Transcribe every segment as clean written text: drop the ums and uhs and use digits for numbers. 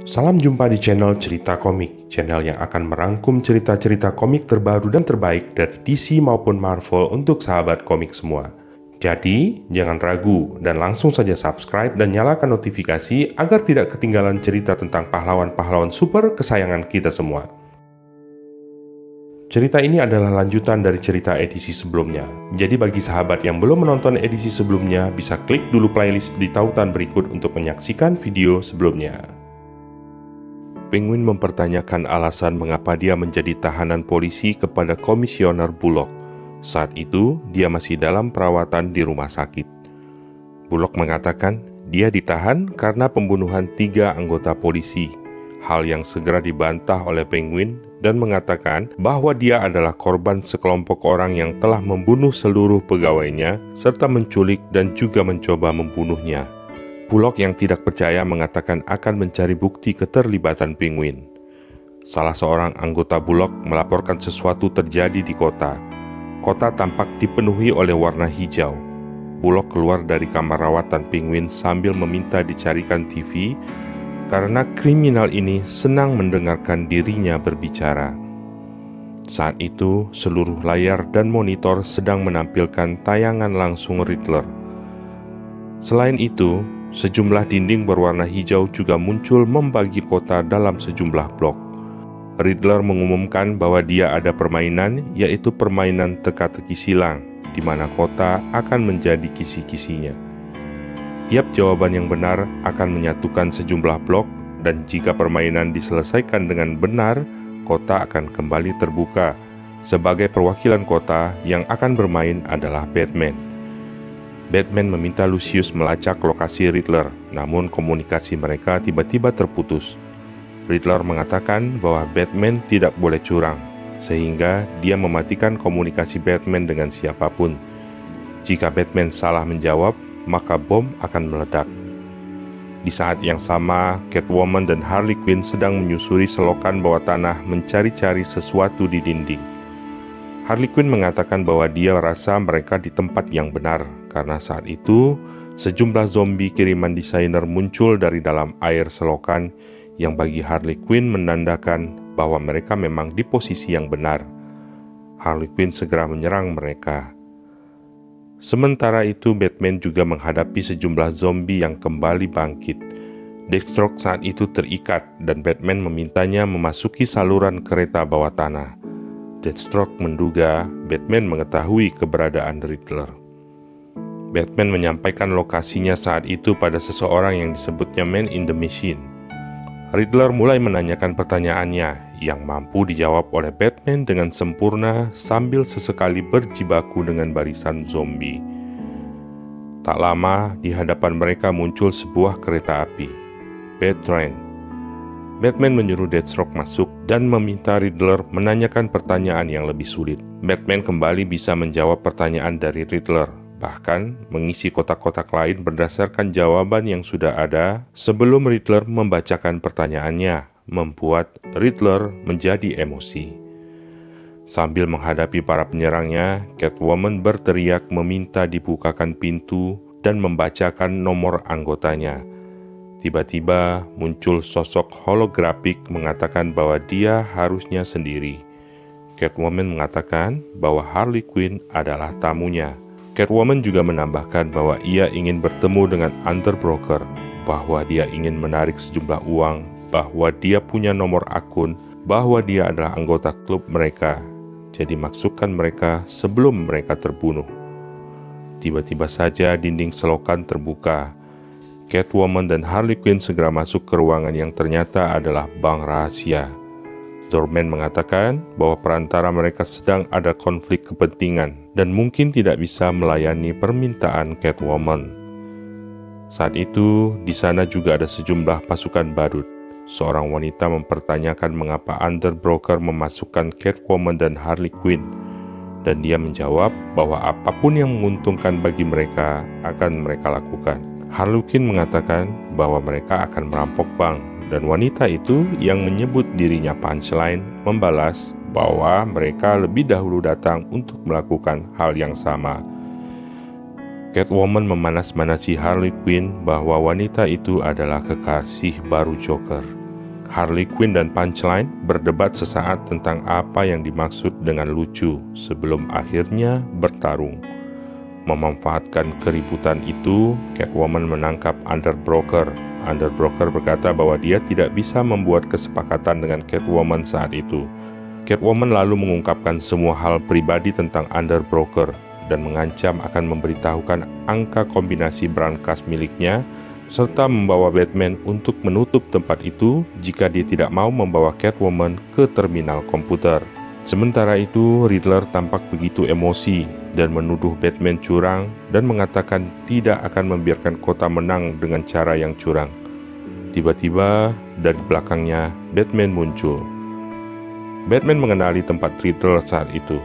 Salam jumpa di channel Cerita Komik, channel yang akan merangkum cerita-cerita komik terbaru dan terbaik dari DC maupun Marvel untuk sahabat komik semua. Jadi, jangan ragu dan langsung saja subscribe dan nyalakan notifikasi agar tidak ketinggalan cerita tentang pahlawan-pahlawan super kesayangan kita semua. Cerita ini adalah lanjutan dari cerita edisi sebelumnya. Jadi bagi sahabat yang belum menonton edisi sebelumnya, bisa klik dulu playlist di tautan berikut untuk menyaksikan video sebelumnya. Penguin mempertanyakan alasan mengapa dia menjadi tahanan polisi kepada Komisioner Bullock. Saat itu, dia masih dalam perawatan di rumah sakit. Bullock mengatakan dia ditahan karena pembunuhan 3 anggota polisi, hal yang segera dibantah oleh Penguin dan mengatakan bahwa dia adalah korban sekelompok orang yang telah membunuh seluruh pegawainya serta menculik dan juga mencoba membunuhnya. Bullock yang tidak percaya mengatakan akan mencari bukti keterlibatan Penguin. Salah seorang anggota Bullock melaporkan sesuatu terjadi di kota. Kota tampak dipenuhi oleh warna hijau. Bullock keluar dari kamar rawatan Penguin sambil meminta dicarikan TV karena kriminal ini senang mendengarkan dirinya berbicara. Saat itu, seluruh layar dan monitor sedang menampilkan tayangan langsung Riddler. Selain itu, sejumlah dinding berwarna hijau juga muncul membagi kota dalam sejumlah blok. Riddler mengumumkan bahwa dia ada permainan, yaitu permainan teka-teki silang, di mana kota akan menjadi kisi-kisinya. Tiap jawaban yang benar akan menyatukan sejumlah blok, dan jika permainan diselesaikan dengan benar, kota akan kembali terbuka. Sebagai perwakilan kota yang akan bermain adalah Batman. Batman meminta Lucius melacak lokasi Riddler, namun komunikasi mereka tiba-tiba terputus. Riddler mengatakan bahwa Batman tidak boleh curang, sehingga dia mematikan komunikasi Batman dengan siapapun. Jika Batman salah menjawab, maka bom akan meledak. Di saat yang sama, Catwoman dan Harley Quinn sedang menyusuri selokan bawah tanah mencari-cari sesuatu di dinding. Harley Quinn mengatakan bahwa dia rasa mereka di tempat yang benar, karena saat itu sejumlah zombie kiriman desainer muncul dari dalam air selokan yang bagi Harley Quinn menandakan bahwa mereka memang di posisi yang benar. Harley Quinn segera menyerang mereka. Sementara itu, Batman juga menghadapi sejumlah zombie yang kembali bangkit. Deathstroke saat itu terikat dan Batman memintanya memasuki saluran kereta bawah tanah. Deathstroke menduga Batman mengetahui keberadaan Riddler. Batman menyampaikan lokasinya saat itu pada seseorang yang disebutnya Man in the Machine. Riddler mulai menanyakan pertanyaannya yang mampu dijawab oleh Batman dengan sempurna sambil sesekali berjibaku dengan barisan zombie. Tak lama, di hadapan mereka muncul sebuah kereta api, Bat-Train. Batman menyuruh Deathstroke masuk dan meminta Riddler menanyakan pertanyaan yang lebih sulit. Batman kembali bisa menjawab pertanyaan dari Riddler, bahkan mengisi kotak-kotak lain berdasarkan jawaban yang sudah ada sebelum Riddler membacakan pertanyaannya, membuat Riddler menjadi emosi. Sambil menghadapi para penyerangnya, Catwoman berteriak meminta dibukakan pintu dan membacakan nomor anggotanya. Tiba-tiba muncul sosok holografik mengatakan bahwa dia harusnya sendiri. Catwoman mengatakan bahwa Harley Quinn adalah tamunya. Catwoman juga menambahkan bahwa ia ingin bertemu dengan underbroker, bahwa dia ingin menarik sejumlah uang, bahwa dia punya nomor akun, bahwa dia adalah anggota klub mereka. Jadi masukkan mereka sebelum mereka terbunuh. Tiba-tiba saja dinding selokan terbuka. Catwoman dan Harley Quinn segera masuk ke ruangan yang ternyata adalah bank rahasia. Doorman mengatakan bahwa perantara mereka sedang ada konflik kepentingan dan mungkin tidak bisa melayani permintaan Catwoman. Saat itu, di sana juga ada sejumlah pasukan badut. Seorang wanita mempertanyakan mengapa underbroker memasukkan Catwoman dan Harley Quinn, dan dia menjawab bahwa apapun yang menguntungkan bagi mereka akan mereka lakukan. Harley Quinn mengatakan bahwa mereka akan merampok bank, dan wanita itu yang menyebut dirinya Punchline membalas bahwa mereka lebih dahulu datang untuk melakukan hal yang sama. Catwoman memanas-manasi Harley Quinn bahwa wanita itu adalah kekasih baru Joker. Harley Quinn dan Punchline berdebat sesaat tentang apa yang dimaksud dengan lucu sebelum akhirnya bertarung. Memanfaatkan keributan itu, Catwoman menangkap Underbroker. Underbroker berkata bahwa dia tidak bisa membuat kesepakatan dengan Catwoman saat itu. Catwoman lalu mengungkapkan semua hal pribadi tentang Underbroker dan mengancam akan memberitahukan angka kombinasi brankas miliknya serta membawa Batman untuk menutup tempat itu jika dia tidak mau membawa Catwoman ke terminal komputer. Sementara itu, Riddler tampak begitu emosi dan menuduh Batman curang dan mengatakan tidak akan membiarkan kota menang dengan cara yang curang. Tiba-tiba, dari belakangnya, Batman muncul. Batman mengenali tempat Riddler saat itu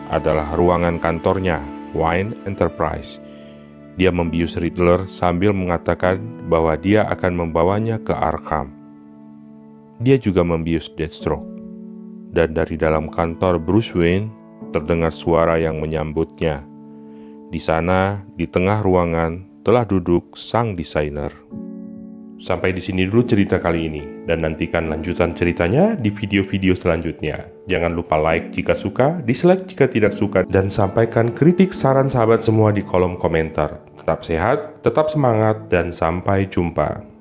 adalah ruangan kantornya, Wayne Enterprise. Dia membius Riddler sambil mengatakan bahwa dia akan membawanya ke Arkham. Dia juga membius Deathstroke. Dan dari dalam kantor Bruce Wayne, terdengar suara yang menyambutnya. Di sana, di tengah ruangan, telah duduk sang desainer. Sampai di sini dulu cerita kali ini, dan nantikan lanjutan ceritanya di video-video selanjutnya. Jangan lupa like jika suka, dislike jika tidak suka, dan sampaikan kritik saran sahabat semua di kolom komentar. Tetap sehat, tetap semangat, dan sampai jumpa.